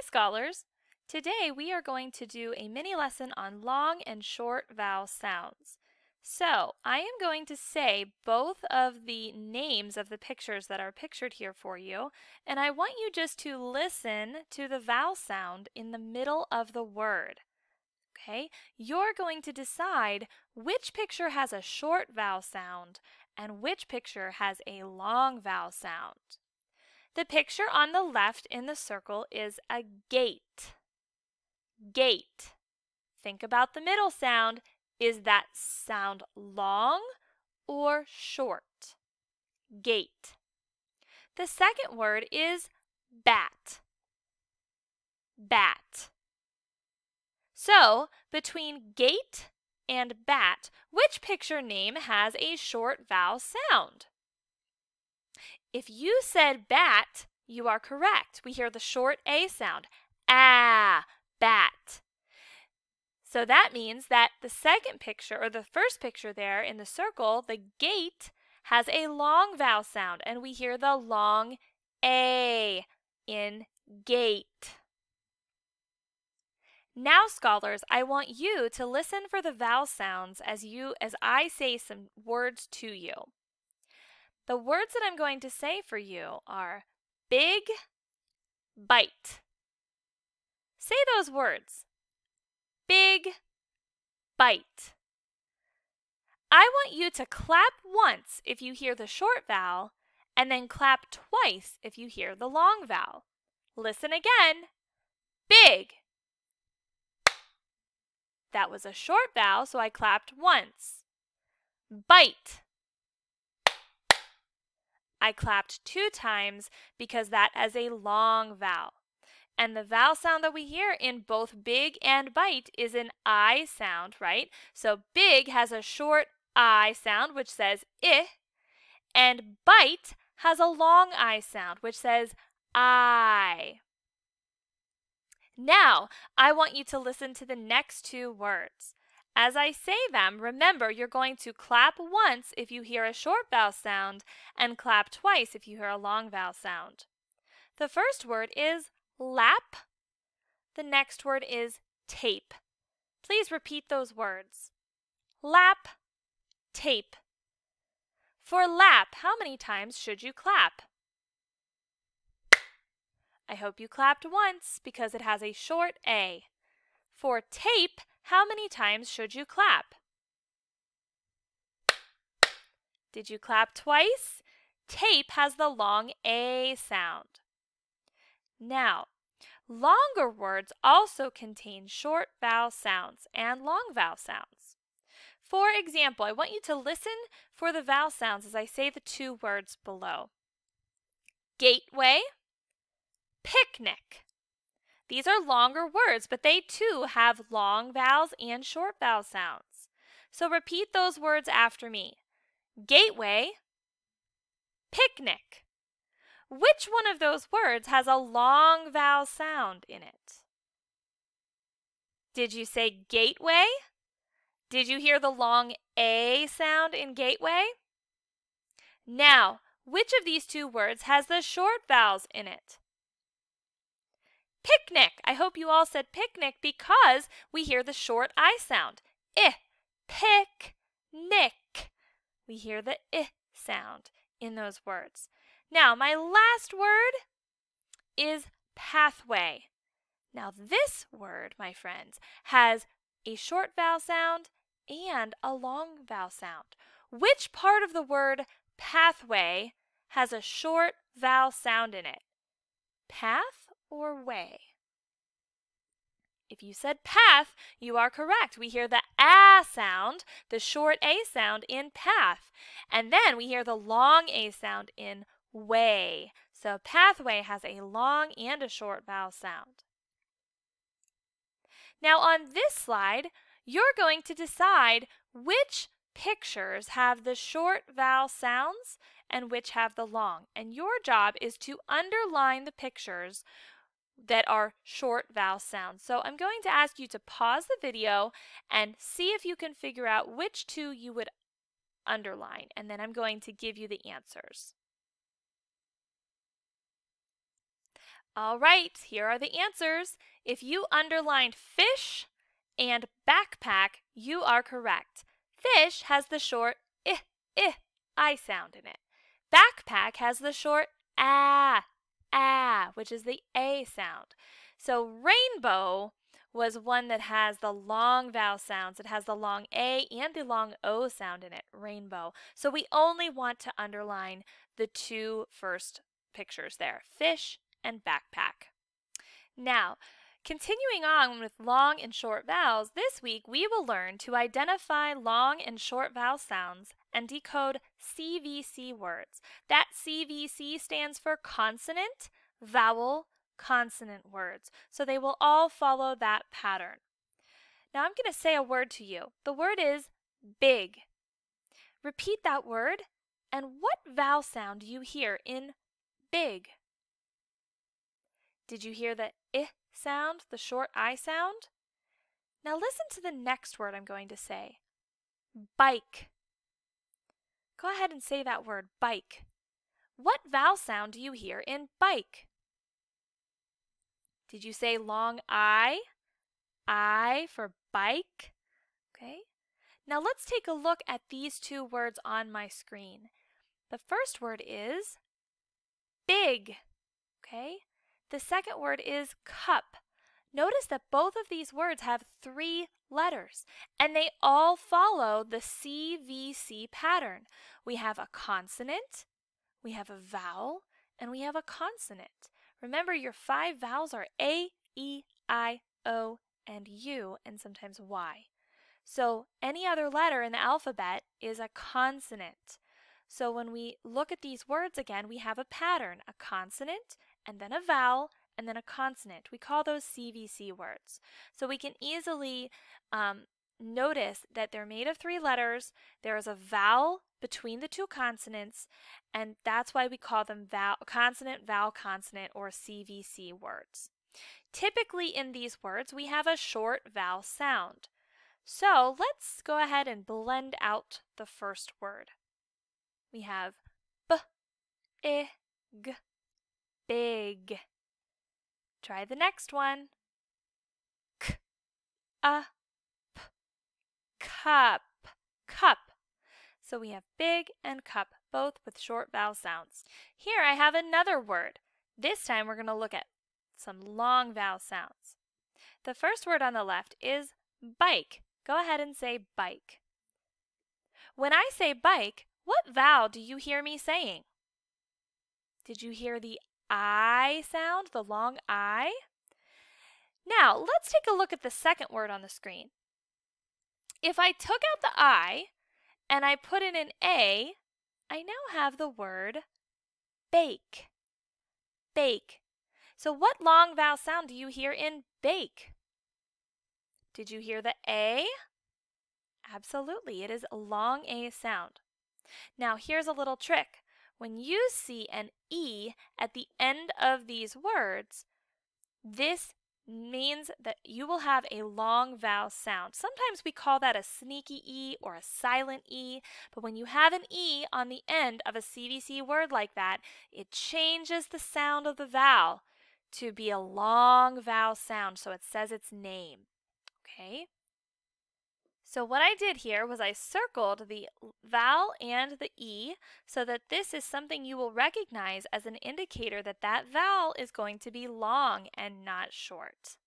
scholars! Today we are going to do a mini lesson on long and short vowel sounds. So I am going to say both of the names of the pictures that are pictured here for you, and I want you just to listen to the vowel sound in the middle of the word. Okay? You're going to decide which picture has a short vowel sound and which picture has a long vowel sound. The picture on the left in the circle is a gate. Gate. Think about the middle sound. Is that sound long or short? Gate. The second word is bat. Bat. So, between gate and bat, which picture name has a short vowel sound? If you said bat, you are correct. We hear the short A sound. Ah, bat. So that means that the second picture, or the first picture there in the circle, the gate, has a long vowel sound, and we hear the long A in gate. Now, scholars, I want you to listen for the vowel sounds as I say some words to you. The words that I'm going to say for you are big, bite. Say those words. Big, bite. I want you to clap once if you hear the short vowel, and then clap twice if you hear the long vowel. Listen again. Big. That was a short vowel, so I clapped once. Bite. I clapped 2 times because that is a long vowel. And the vowel sound that we hear in both big and bite is an I sound, right? So big has a short I sound, which says I, and bite has a long I sound, which says I. Now, I want you to listen to the next 2 words. As I say them, remember you're going to clap once if you hear a short vowel sound and clap twice if you hear a long vowel sound. The first word is lap. The next word is tape. Please repeat those words. Lap, tape. For lap, how many times should you clap? I hope you clapped once because it has a short A. For tape, how many times should you clap? Did you clap twice? Tape has the long A sound. Now, longer words also contain short vowel sounds and long vowel sounds. For example, I want you to listen for the vowel sounds as I say the 2 words below. Gateway, picnic. These are longer words, but they too have long vowels and short vowel sounds. So repeat those words after me. Gateway, picnic. Which one of those words has a long vowel sound in it? Did you say gateway? Did you hear the long A sound in gateway? Now, which of these 2 words has the short vowels in it? Picnic. I hope you all said picnic because we hear the short I sound. Pick-nick. We hear the I sound in those words. Now, my last word is pathway. Now, this word, my friends, has a short vowel sound and a long vowel sound. Which part of the word pathway has a short vowel sound in it? Path or way? If you said path, you are correct. We hear the A sound, the short A sound in path. And then we hear the long A sound in way. So pathway has a long and a short vowel sound. Now on this slide, you're going to decide which pictures have the short vowel sounds and which have the long. And your job is to underline the pictures that are short vowel sounds. So I'm going to ask you to pause the video and see if you can figure out which 2 you would underline, and then I'm going to give you the answers. All right, here are the answers. If you underlined fish and backpack, you are correct. Fish has the short I sound in it. Backpack has the short ah, which is the A sound. So rainbow was one that has the long vowel sounds. It has the long A and the long O sound in it, rainbow. So we only want to underline the two first pictures there, fish and backpack. Now, continuing on with long and short vowels, this week we will learn to identify long and short vowel sounds and decode CVC words. That CVC stands for consonant, vowel, consonant words. So they will all follow that pattern. Now I'm going to say a word to you. The word is big. Repeat that word, and what vowel sound do you hear in big? Did you hear the I sound, the short I sound? Now listen to the next word I'm going to say. Bike. Go ahead and say that word, bike. What vowel sound do you hear in bike? Did you say long I? I for bike? Okay. Now let's take a look at these two words on my screen. The first word is big. Okay. The second word is cup. Notice that both of these words have 3 letters, and they all follow the CVC pattern. We have a consonant, we have a vowel, and we have a consonant. Remember, your 5 vowels are A, E, I, O, and U, and sometimes Y. So any other letter in the alphabet is a consonant. So when we look at these words again, we have a pattern, a consonant, and then a vowel, and then a consonant. We call those CVC words. So we can easily notice that they're made of 3 letters. There is a vowel between the 2 consonants, and that's why we call them consonant, vowel, consonant, or CVC words. Typically in these words, we have a short vowel sound. So let's go ahead and blend out the first word. We have b, g, big. Try the next one. K, p, cup, cup. So we have big and cup, both with short vowel sounds. Here I have another word. This time we're going to look at some long vowel sounds. The first word on the left is bike. Go ahead and say bike. When I say bike, what vowel do you hear me saying? Did you hear the I sound, the long I? Now, let's take a look at the second word on the screen. If I took out the I and I put in an A, I now have the word bake. Bake. So what long vowel sound do you hear in bake? Did you hear the A? Absolutely, it is a long A sound. Now here's a little trick. When you see an E at the end of these words, this means that you will have a long vowel sound. Sometimes we call that a sneaky E or a silent E, but when you have an E on the end of a CVC word like that, it changes the sound of the vowel to be a long vowel sound, so it says its name. Okay? So what I did here was I circled the vowel and the E so that this is something you will recognize as an indicator that that vowel is going to be long and not short.